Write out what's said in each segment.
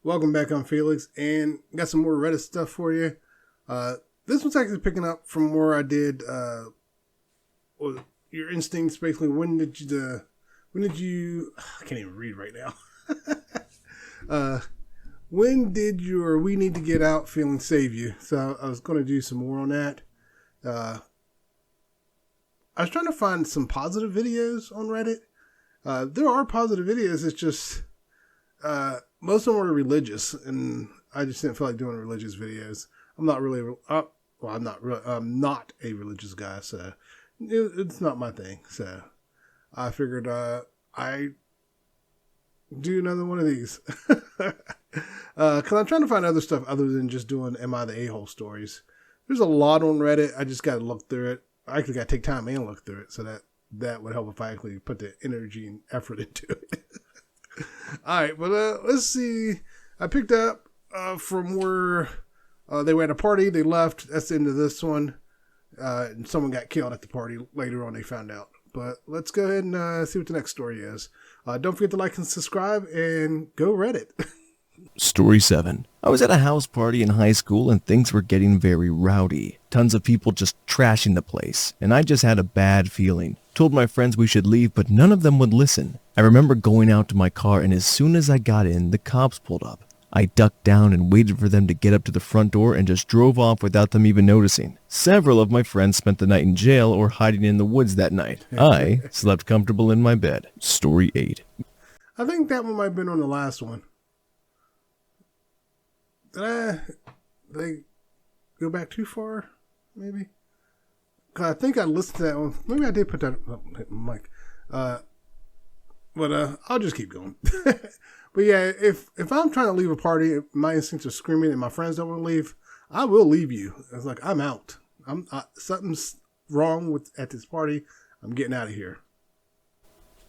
Welcome back. I'm Felix, and got some more Reddit stuff for you. This one's actually picking up from where I did. Your instincts, basically. When did you? I can't even read right now. When did your "we need to get out" feeling save you? So I was going to do some more on that. I was trying to find some positive videos on Reddit. There are positive videos. It's just most of them are religious, and I just didn't feel like doing religious videos. I'm not really. I'm not a religious guy, so it's not my thing. So I figured I do another one of these. Because I'm trying to find other stuff other than just doing "Am I the A-hole" stories. There's a lot on Reddit. I just got to look through it. I actually got to take time and look through it, so that would help if I actually put the energy and effort into it. All right, but let's see. I picked up from where they were at a party. They left. That's the end of this one. And someone got killed at the party. Later on, they found out. But let's go ahead and see what the next story is. Don't forget to like and subscribe, and go Reddit. Story 7. I was at a house party in high school and things were getting very rowdy. Tons of people just trashing the place, and I just had a bad feeling. Told my friends we should leave, but none of them would listen. I remember going out to my car, and as soon as I got in, the cops pulled up. I ducked down and waited for them to get up to the front door and just drove off without them even noticing. Several of my friends spent the night in jail or hiding in the woods that night. I slept comfortable in my bed. Story 8. I think that one might have been on the last one. Did they go back too far? Maybe? Cause I think I listened to that one. Maybe I did put that up, Mike. But I'll just keep going. But yeah, if I'm trying to leave a party, if my instincts are screaming and my friends don't want to leave, I will leave you. It's like, I'm out. Something's wrong at this party. I'm getting out of here.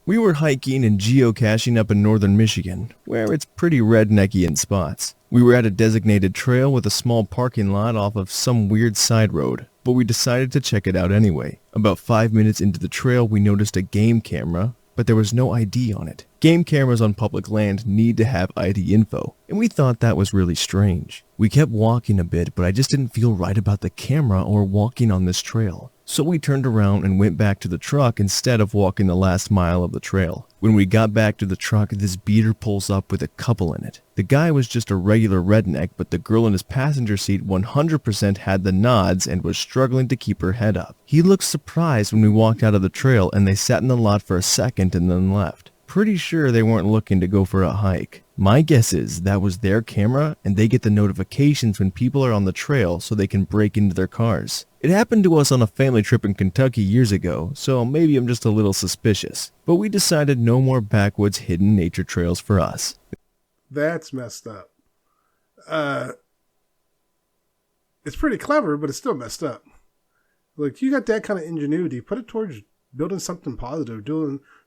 We were hiking and geocaching up in northern Michigan, where it's pretty rednecky in spots. We were at a designated trail with a small parking lot off of some weird side road, but we decided to check it out anyway. About 5 minutes into the trail, we noticed a game camera, but there was no ID on it. Game cameras on public land need to have ID info, and we thought that was really strange. We kept walking a bit, but I just didn't feel right about the camera or walking on this trail. So we turned around and went back to the truck instead of walking the last mile of the trail. When we got back to the truck, this beater pulls up with a couple in it. The guy was just a regular redneck, but the girl in his passenger seat 100% had the nods and was struggling to keep her head up. He looked surprised when we walked out of the trail, and they sat in the lot for a second and then left. Pretty sure they weren't looking to go for a hike. My guess is that was their camera, and they get the notifications when people are on the trail so they can break into their cars. It happened to us on a family trip in Kentucky years ago, so maybe I'm just a little suspicious. But we decided no more backwoods hidden nature trails for us. That's messed up. It's pretty clever, but it's still messed up. Like, you got that kind of ingenuity. Put it towards building something positive,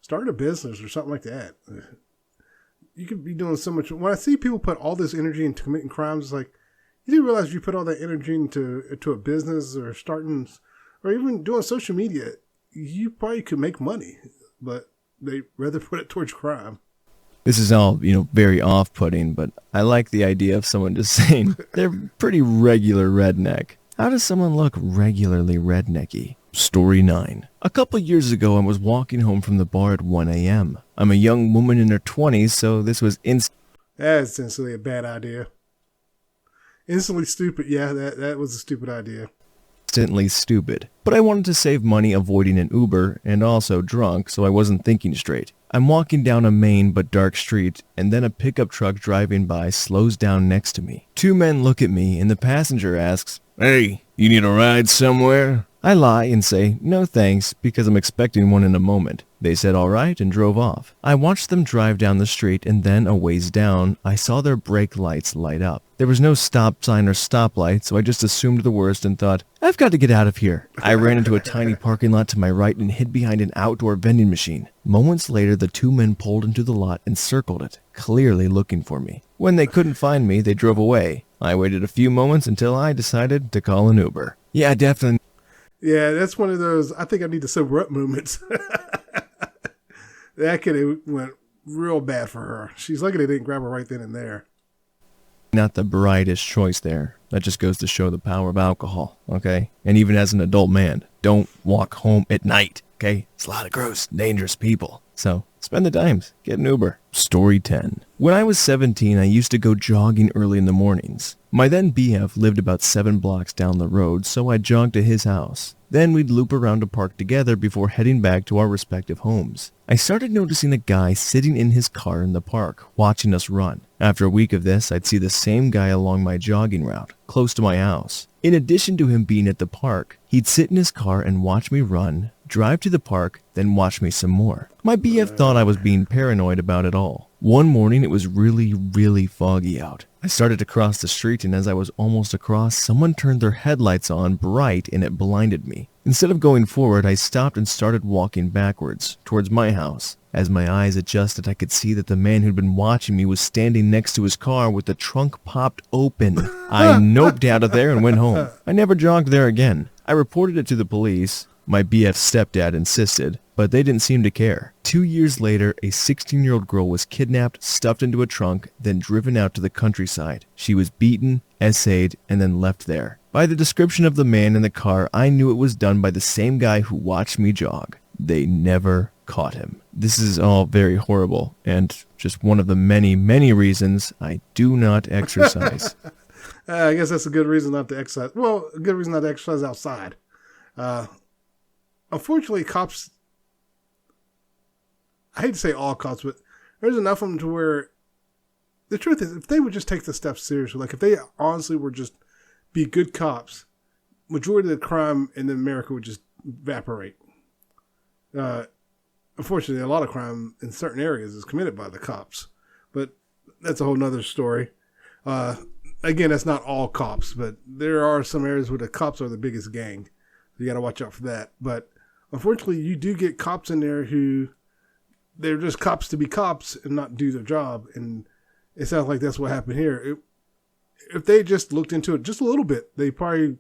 starting a business or something like that. You could be doing so much. When I see people put all this energy into committing crimes, it's like, you do realize if you put all that energy into a business or starting, or even doing social media, you probably could make money, but they rather put it towards crime. This is all, very off-putting, but I like the idea of someone just saying they're pretty regular redneck. How does someone look regularly rednecky? Story 9. A couple years ago, I was walking home from the bar at 1 a.m. I'm a young woman in her 20s, so this was That's instantly a bad idea. Instantly stupid. Yeah, that was a stupid idea. Instantly stupid. But I wanted to save money avoiding an Uber and also drunk, so I wasn't thinking straight. I'm walking down a main but dark street, and then a pickup truck driving by slows down next to me. Two men look at me, and the passenger asks, "Hey, you need a ride somewhere?" I lie and say, "No thanks," because I'm expecting one in a moment. They said all right and drove off. I watched them drive down the street, and then a ways down, I saw their brake lights light up. There was no stop sign or stoplight, so I just assumed the worst and thought, I've got to get out of here. I ran into a tiny parking lot to my right and hid behind an outdoor vending machine. Moments later, the two men pulled into the lot and circled it, clearly looking for me. When they couldn't find me, they drove away. I waited a few moments until I decided to call an Uber. Yeah, definitely. Yeah, that's one of those, I think I need to sober up moments. That could have went real bad for her. She's lucky they didn't grab her right then and there. Not the brightest choice there. That just goes to show the power of alcohol, okay? And even as an adult man, don't walk home at night, okay? It's a lot of gross, dangerous people. So, spend the dimes. Get an Uber. Story 10. When I was 17, I used to go jogging early in the mornings. My then BF lived about 7 blocks down the road, so I'd jog to his house. Then we'd loop around a park together before heading back to our respective homes. I started noticing a guy sitting in his car in the park, watching us run. After a week of this, I'd see the same guy along my jogging route, close to my house. In addition to him being at the park, he'd sit in his car and watch me run, drive to the park, then watch me some more. My BF thought I was being paranoid about it all. One morning it was really foggy out. I started to cross the street, and as I was almost across, someone turned their headlights on bright and it blinded me. Instead of going forward, I stopped and started walking backwards, towards my house. As my eyes adjusted, I could see that the man who'd been watching me was standing next to his car with the trunk popped open. I noped out of there and went home. I never jogged there again. I reported it to the police. My BF's stepdad insisted, but they didn't seem to care. 2 years later, a 16-year-old girl was kidnapped, stuffed into a trunk, then driven out to the countryside. She was beaten, essayed, and then left there. By the description of the man in the car, I knew it was done by the same guy who watched me jog. They never caught him. This is all very horrible, and just one of the many reasons I do not exercise. I guess that's a good reason not to exercise. Well, a good reason not to exercise outside. Unfortunately, cops, I hate to say all cops, but there's enough of them to where the truth is, if they would just take the steps seriously, like if they honestly were just be good cops, majority of the crime in America would just evaporate. Unfortunately, a lot of crime in certain areas is committed by the cops, but that's a whole nother story. Again, that's not all cops, but there are some areas where the cops are the biggest gang. You got to watch out for that. But unfortunately, you do get cops in there who they're just cops to be cops and not do their job. And it sounds like that's what happened here. If they just looked into it just a little bit, they would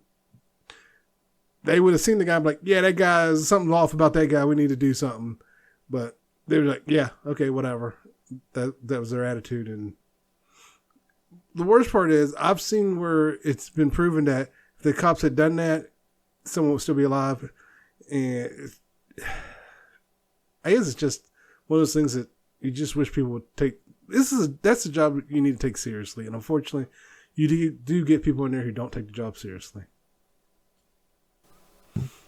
have seen the guy and be like, yeah, that guy, something's off about that guy. We need to do something. But they were like, yeah, okay, whatever. That was their attitude. And the worst part is I've seen where it's been proven that if the cops had done that, someone would still be alive. And I guess it's just one of those things that you just wish people would take. That's a job you need to take seriously. And unfortunately, you do get people in there who don't take the job seriously.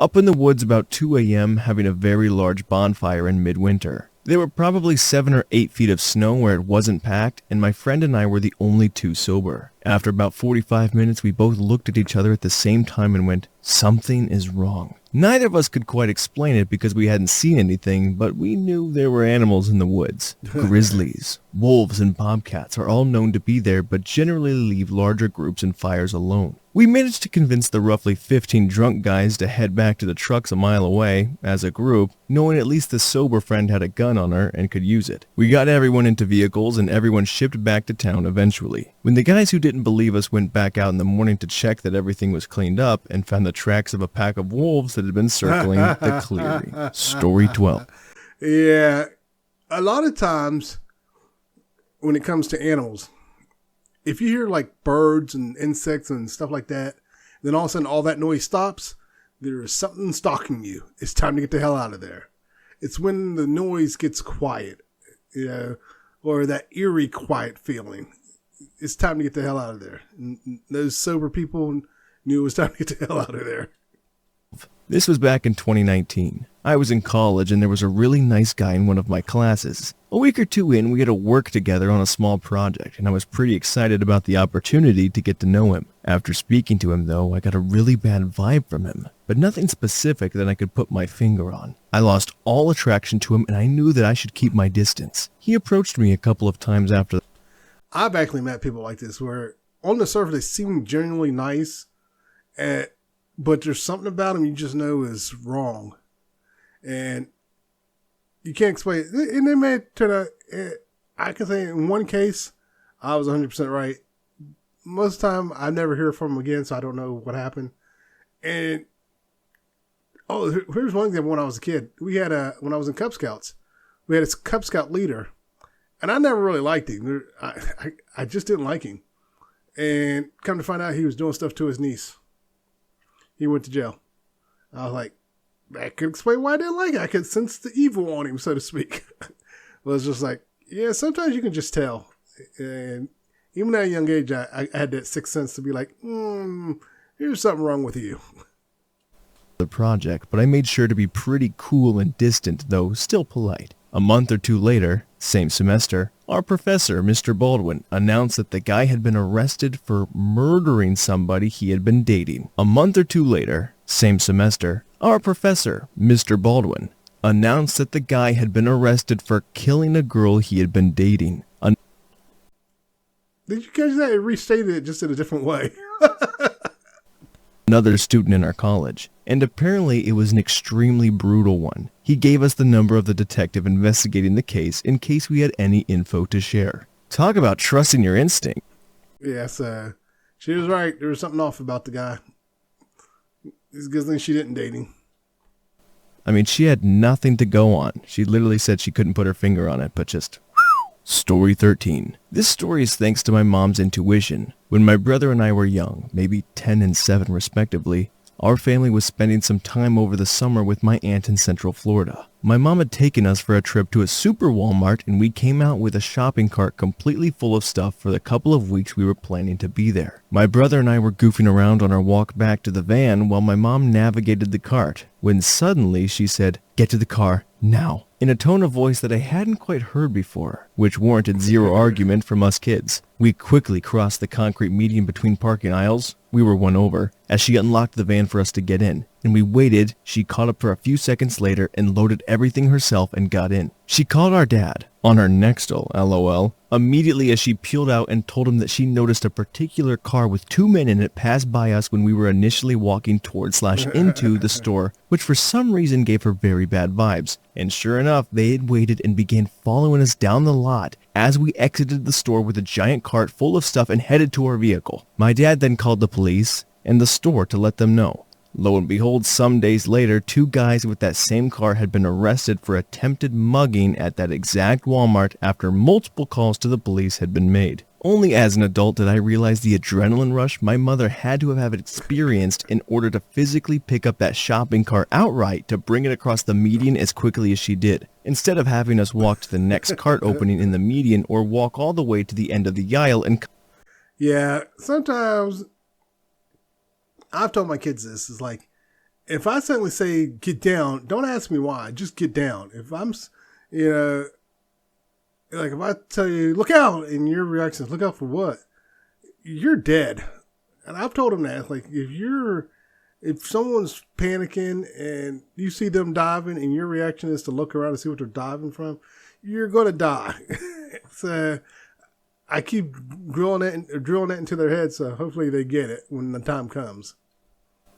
Up in the woods about 2 a.m. having a very large bonfire in midwinter. There were probably 7 or 8 feet of snow where it wasn't packed, and my friend and I were the only 2 sober. After about 45 minutes, we both looked at each other at the same time and went, something is wrong. Neither of us could quite explain it because we hadn't seen anything, but we knew there were animals in the woods. Grizzlies, wolves, and bobcats are all known to be there, but generally leave larger groups and fires alone. We managed to convince the roughly 15 drunk guys to head back to the trucks a mile away, as a group, knowing at least the sober friend had a gun on her and could use it. We got everyone into vehicles and everyone shipped back to town eventually. When the guys who didn't believe us went back out in the morning to check that everything was cleaned up and found the tracks of a pack of wolves that had been circling the clearing. Story 12. Yeah, a lot of times when it comes to animals, if you hear like birds and insects and stuff like that, then all of a sudden all that noise stops, there is something stalking you. It's time to get the hell out of there. It's when the noise gets quiet, or that eerie quiet feeling. It's time to get the hell out of there. And those sober people knew it was time to get the hell out of there. This was back in 2019. I was in college and there was a really nice guy in one of my classes. A week or 2 in, we had to work together on a small project, and I was pretty excited about the opportunity to get to know him. After speaking to him, though, I got a really bad vibe from him, but nothing specific that I could put my finger on. I lost all attraction to him, and I knew that I should keep my distance. He approached me a couple of times after. I've actually met people like this where on the surface they seem genuinely nice, but there's something about them you just know is wrong. And you can't explain it. And they may turn out, I can say in one case, I was 100% right. Most of the time, I never hear from them again, so I don't know what happened. And, here's one example when I was a kid. When I was in Cub Scouts, we had a Cub Scout leader. And I never really liked him. I just didn't like him. And come to find out, he was doing stuff to his niece. He went to jail. I was like, that could explain why I didn't like it. I could sense the evil on him, so to speak. It was just like, yeah, sometimes you can just tell. And even at a young age, I had that sixth sense to be like, there's something wrong with you. The project, but I made sure to be pretty cool and distant, though still polite. A month or two later, same semester, our professor, Mr. Baldwin, announced that the guy had been arrested for murdering somebody he had been dating. A month or two later, same semester, our professor, Mr. Baldwin, announced that the guy had been arrested for killing a girl he had been dating. Did you catch that? It restated it just in a different way. Another student in our college, and apparently it was an extremely brutal one. He gave us the number of the detective investigating the case in case we had any info to share. Talk about trusting your instinct. Yes, she was right. There was something off about the guy. It's a good thing she didn't date him. I mean, she had nothing to go on. She literally said she couldn't put her finger on it, but just... Story 13. This story is thanks to my mom's intuition. When my brother and I were young, maybe 10 and 7 respectively, our family was spending some time over the summer with my aunt in Central Florida. My mom had taken us for a trip to a super Walmart, and we came out with a shopping cart completely full of stuff for the couple of weeks we were planning to be there. My brother and I were goofing around on our walk back to the van while my mom navigated the cart, when suddenly she said, "Get to the car, now," in a tone of voice that I hadn't quite heard before, which warranted zero argument from us kids. We quickly crossed the concrete median between parking aisles. We were won over, as she unlocked the van for us to get in, and we waited. She caught up for a few seconds later and loaded everything herself and got in. She called our dad, on her Nextel, LOL, immediately as she peeled out and told him that she noticed a particular car with 2 men in it pass by us when we were initially walking toward/into the store, which for some reason gave her very bad vibes. And sure enough, they had waited and began following us down the lot as we exited the store with a giant cart full of stuff and headed to our vehicle. My dad then called the police and the store to let them know. Lo and behold, some days later, 2 guys with that same car had been arrested for attempted mugging at that exact Walmart after multiple calls to the police had been made. Only as an adult did I realize the adrenaline rush my mother had to have experienced in order to physically pick up that shopping cart outright to bring it across the median as quickly as she did, instead of having us walk to the next cart opening in the median or walk all the way to the end of the aisle and... Yeah, sometimes... I've told my kids this, is like, if I suddenly say, get down, don't ask me why, just get down. If I'm, like if I tell you, look out, and your reaction is, look out for what? You're dead. And I've told them that, like, if someone's panicking and you see them diving and your reaction is to look around and see what they're diving from, you're going to die. So I keep drilling that into their head, so hopefully they get it when the time comes.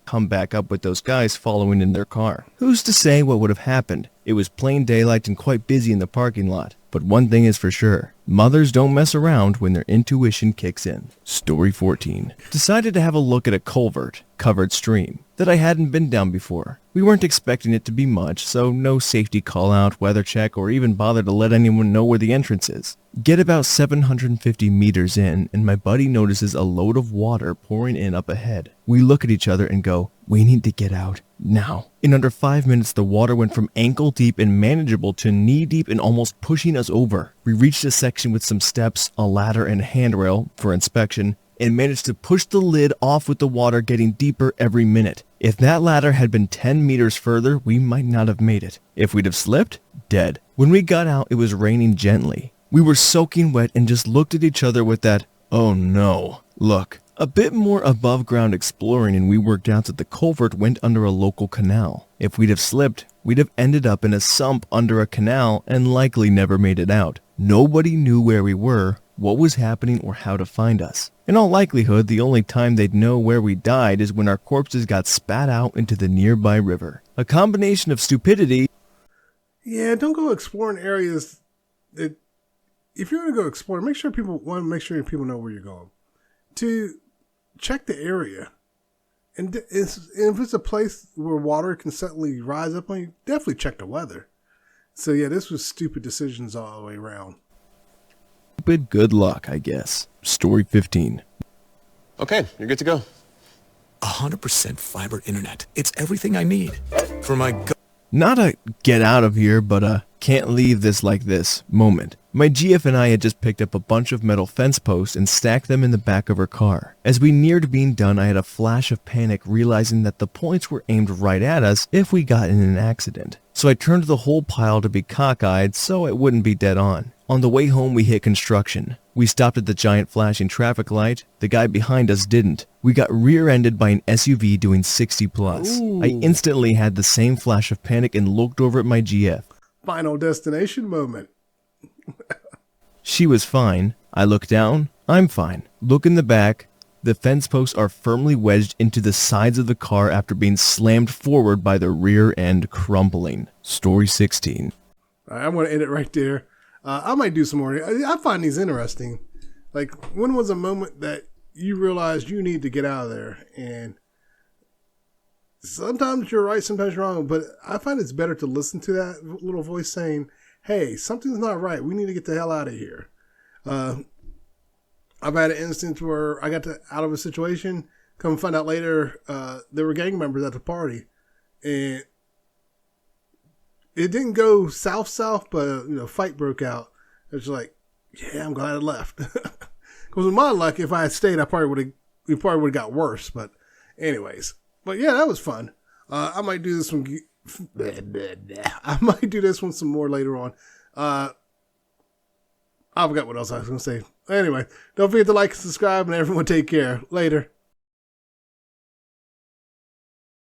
Come back up with those guys following in their car. Who's to say what would have happened? It was plain daylight and quite busy in the parking lot. But one thing is for sure, mothers don't mess around when their intuition kicks in. Story 14. Decided to have a look at a culvert, covered stream, that I hadn't been down before. We weren't expecting it to be much, so no safety call out, weather check, or even bother to let anyone know where the entrance is. Get about 750 meters in, and my buddy notices a load of water pouring in up ahead. We look at each other and go, we need to get out now. In under 5 minutes, the water went from ankle deep and manageable to knee deep and almost pushing us over. We reached a section with some steps, a ladder, and a handrail for inspection, and managed to push the lid off with the water getting deeper every minute. If that ladder had been 10 meters further, we might not have made it. If we'd have slipped, dead. When we got out, it was raining gently. We were soaking wet and just looked at each other with that, oh no, look. A bit more above ground exploring and we worked out that the culvert went under a local canal. If we'd have slipped, we'd have ended up in a sump under a canal and likely never made it out. Nobody knew where we were, what was happening, or how to find us. In all likelihood, the only time they'd know where we died is when our corpses got spat out into the nearby river. A combination of stupidity... Yeah, don't go exploring areas that... If you're going to go explore, make sure people know where you're going. To check the area. And if it's a place where water can suddenly rise up on you, definitely check the weather. So yeah, this was stupid decisions all the way around. Good luck, I guess. Story 15. Okay, you're good to go. 100% fiber internet. It's everything I need. For my Not a get out of here, but a can't leave this like this moment. My GF and I had just picked up a bunch of metal fence posts and stacked them in the back of her car. As we neared being done, I had a flash of panic realizing that the points were aimed right at us if we got in an accident. So I turned the whole pile to be cockeyed so it wouldn't be dead on. On the way home, we hit construction. We stopped at the giant flashing traffic light. The guy behind us didn't. We got rear-ended by an SUV doing 60 plus. Ooh. I instantly had the same flash of panic and looked over at my GF. Final destination moment. She was fine. I look down. I'm fine. Look in the back. The fence posts are firmly wedged into the sides of the car after being slammed forward by the rear end crumbling. Story 16. All right, I'm going to end it right there. I might do some more. I find these interesting. Like, when was a moment that you realized you need to get out of there? And sometimes you're right, sometimes you're wrong, but I find it's better to listen to that little voice saying, hey, something's not right. We need to get the hell out of here. I've had an instance where I got out of a situation, come find out later, there were gang members at the party. And it didn't go south, but fight broke out. It's like, yeah, I'm glad I left. Because with my luck, if I had stayed, it probably would have got worse. But anyways, yeah, that was fun. I might do this one. I might do this one some more later on. I forgot what else I was going to say. Anyway, don't forget to like and subscribe, and everyone take care. Later.